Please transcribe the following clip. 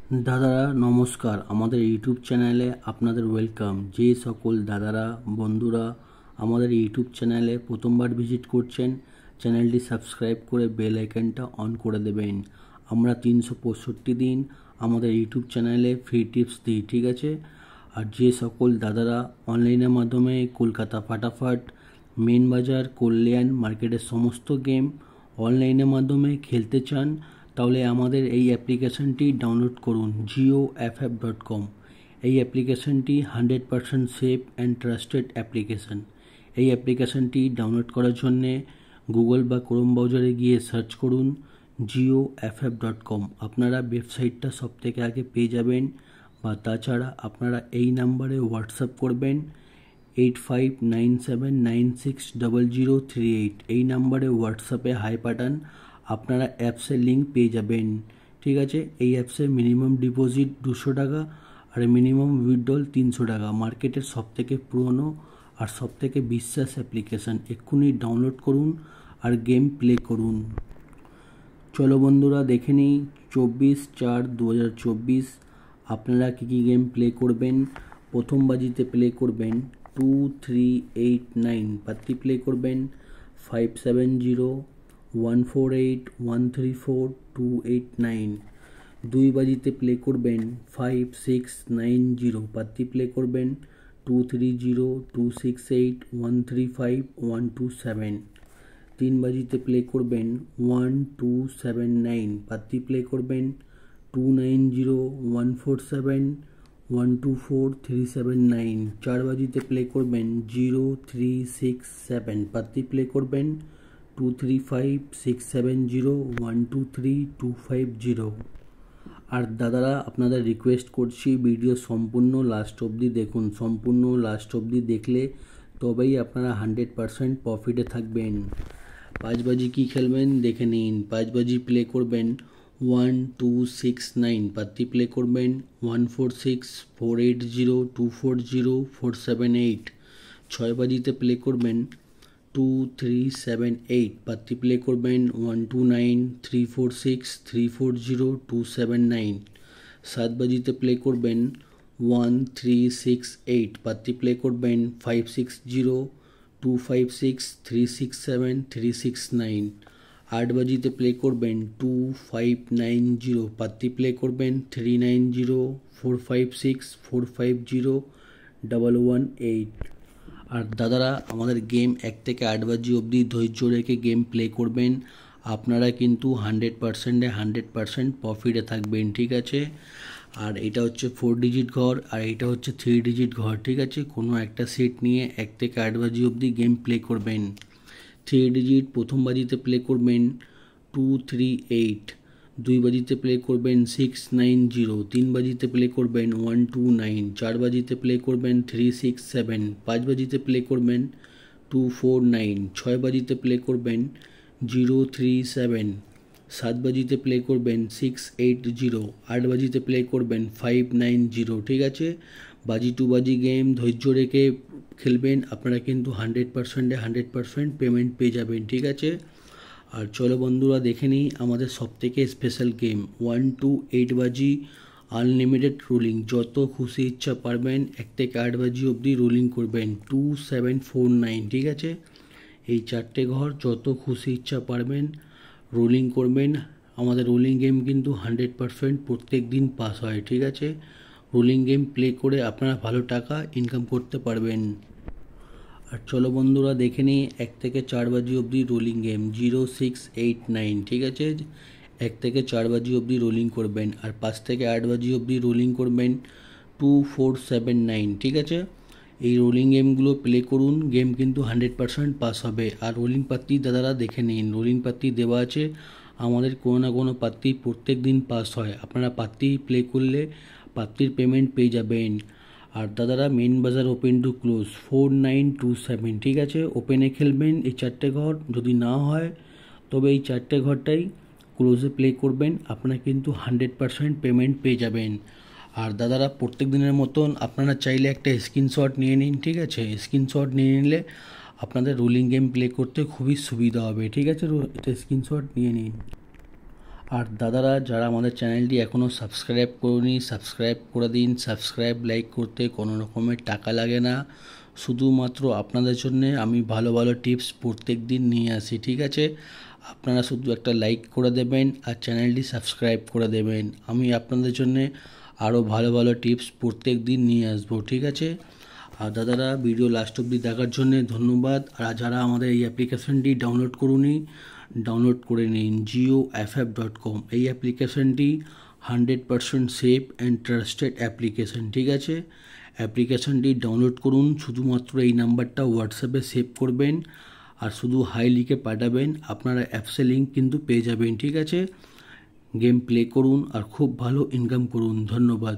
दादारा नमस्कार आमादेर यूट्यूब चैनेले आपनादेर वेलकाम। जे सकल दादारा बंधुरा आमादेर यूट्यूब चैनेले प्रथमबार भिजिट करछेन चैनलटी सबस्क्राइब करे बेल आइकनटा अन करे देबेन। आमरा 365 दिन आमादेर यूट्यूब चैनेले फ्री टिप्स दिई, ठीक आछे। और जे सकल दादारा अनलाइनेर माध्यमे कलकाता फाटाफाट मेन बाजार कल्याण मार्केटेर समस्त गेम अनलाइनेर माध्यमे खेलते चान তাহলে আমাদের এই অ্যাপ্লিকেশনটি ডাউনলোড করুন jioff.com। এই অ্যাপ্লিকেশনটি 100% সেফ অ্যান্ড ট্রাস্টেড অ্যাপ্লিকেশন। এই অ্যাপ্লিকেশনটি ডাউনলোড করার জন্য গুগল বা ক্রোম ব্রাউজারে গিয়ে সার্চ করুন jioff.com। আপনারা ওয়েবসাইটটা সবথেকে আগে পেয়ে যাবেন, বা তাছাড়া আপনারা এই নাম্বারে হোয়াটসঅ্যাপ করবেন 8597960038। এই নাম্বারে হোয়াটসঅ্যাপে হাই পাঠান, আপনারা অ্যাপসের লিঙ্ক পেয়ে যাবেন, ঠিক আছে। এই অ্যাপসে মিনিমাম ডিপোজিট 200 টাকা আর মিনিমাম উইথড্রল 300 টাকা। মার্কেটের সবথেকে পুরনো আর সবথেকে বিশ্বাস অ্যাপ্লিকেশন। এক্ষুনি ডাউনলোড করুন আর গেম প্লে করুন। চলো বন্ধুরা দেখে নিই 24/4/2024 আপনারা কী কী গেম প্লে করবেন। প্রথম বাজিতে প্লে করবেন 2389 পাত্তি প্লে করবেন 570148134289। দুই বাজিতে প্লে করবেন 5690 পাত্তি প্লে করবেন 230268135127। তিন বাজিতে প্লে করবেন 1279 পাত্তি প্লে করবেন 290147124379। চার বাজিতে প্লে করবেন 0367 পাত্তি প্লে করবেন 235670123250। আর দাদারা আপনাদের রিকোয়েস্ট করছি ভিডিও সম্পূর্ণ লাস্ট অবধি দেখুন। সম্পূর্ণ লাস্ট অবধি দেখলে তবেই আপনারা 100% প্রফিটে থাকবেন। 5 বাজি কী খেলবেন দেখে নিন। 5 বাজি প্লে করবেন 1269 পাত্তি প্লে করবেন 146480240478। 6 বাজিতে প্লে করবেন 2378 পাত্তি প্লে করবেন 129346340279। 7 বাজিতে প্লে করবেন 1368 পাত্তি প্লে করবেন 560256367369। 8 বাজিতে প্লে করবেন 2590 পাত্তি প্লে করবেন 390456450118। আর দাদারা আমাদের গেম 1 থেকে 8 বাজি অবধি ধৈর্য রেখে গেম প্লে করবেন, আপনারা কিন্তু 100% প্রফিটে থাকবেন, ঠিক আছে। আর এটা হচ্ছে 4 ডিজিট ঘর আর এটা হচ্ছে 3 ডিজিট ঘর, ঠিক আছে। কোনো একটা সেট নিয়ে 1 থেকে 8 বাজি অবধি গেম প্লে করবেন। 3 ডিজিট প্রথম বাজিতে প্লে করবেন 238, দুই বাজিতে প্লে করবেন 690, তিন বাজিতে প্লে করবেন 129, চার বাজিতে প্লে করবেন 367, 5 বাজিতে প্লে করবেন 249, 6 বাজিতে প্লে করবেন 037, 7 বাজিতে প্লে করবেন 680, 8 বাজিতে প্লে করবেন 590, ঠিক আছে। বাজি টু বাজি গেম ধৈর্য রেখে খেলবেন, আপনারা কিন্তু 100% পেমেন্ট পেয়ে যাবেন, ঠিক আছে। আর চলো বন্ধুরা দেখে নিই আমাদের সবথেকে স্পেশাল গেম 1 to 8 বাজি আনলিমিটেড রোলিং। যত খুশি ইচ্ছা পারবেন 1 থেকে 8 বাজি অবধি রোলিং করবেন 2749, ঠিক আছে। এই 4টে ঘর যত খুশি ইচ্ছা পারবেন রোলিং করবেন। আমাদের রোলিং গেম কিন্তু 100% প্রত্যেক দিন পাস হয়, ঠিক আছে। রোলিং গেম প্লে করে আপনারা ভালো টাকা ইনকাম করতে পারবেন। আর চলো বন্ধুরা দেখে নিই 1 থেকে 4 বাজি অবধি রোলিং গেম 0689, ঠিক আছে। 1 থেকে 4 বাজি অবধি রোলিং করবেন আর 5 থেকে 8 বাজি অবধি রোলিং করবেন 2479, ঠিক আছে। এই রোলিং গেমগুলো প্লে করুন, গেম কিন্তু 100% পাস হবে। আর রোলিং পাত্তি দাদারা দেখে নিন, রোলিং পাত্তি দেওয়া আছে। আমাদের কোনো না কোনো পাত্তি প্রত্যেক দিন পাস হয়, আপনারা পাত্তি প্লে করলে পাত্তির পেমেন্ট পেয়ে যাবেন। আর দাদারা মেন বাজার ওপেন টু ক্লোজ 4927, ঠিক আছে। ওপেনে খেলবেন এই 4টে ঘর, যদি না হয় তবে এই 4টে ঘরটাই ক্লোজে প্লে করবেন, আপনারা কিন্তু 100% পেমেন্ট পেয়ে যাবেন। আর দাদারা প্রত্যেক দিনের মতন আপনারা চাইলে একটা স্ক্রিনশট নিয়ে নিন, ঠিক আছে। স্ক্রিনশট নিয়ে নিলে আপনাদের রোলিং গেম প্লে করতে খুবই সুবিধা হবে, ঠিক আছে। এটা স্ক্রিনশট নিয়ে নিন। আর দাদারা যারা আমাদের চ্যানেলটি এখনও সাবস্ক্রাইব করুনি সাবস্ক্রাইব করে দিন। সাবস্ক্রাইব লাইক করতে কোনো রকমের টাকা লাগে না, শুধুমাত্র আপনাদের জন্য আমি ভালো ভালো টিপস প্রত্যেক দিন নিয়ে আসি। ঠিক আছে, আপনারা শুধু একটা লাইক করে দেবেন আর চ্যানেলটি সাবস্ক্রাইব করে দেবেন। আমি আপনাদের জন্য আরও ভালো ভালো টিপস প্রত্যেক দিন নিয়ে আসবো। ঠিক আছে, আর দাদারা ভিডিও লাস্ট অবধি দেখার জন্য ধন্যবাদ। আর যারা আমাদের এই অ্যাপ্লিকেশনটি ডাউনলোড করুনি ডাউনলোড করে নিন jioff.com। এই অ্যাপ্লিকেশনটি 100% সেফ অ্যান্ড ট্রাস্টেড অ্যাপ্লিকেশন। ঠিক আছে, অ্যাপ্লিকেশনটি ডাউনলোড করুন, শুধুমাত্র এই নাম্বারটা হোয়াটসঅ্যাপে সেভ করবেন আর শুধু হাই লিখে পাঠাবেন, আপনারা অ্যাপসের লিঙ্ক কিন্তু পেয়ে যাবেন। ঠিক আছে, গেম প্লে করুন আর খুব ভালো ইনকাম করুন। ধন্যবাদ।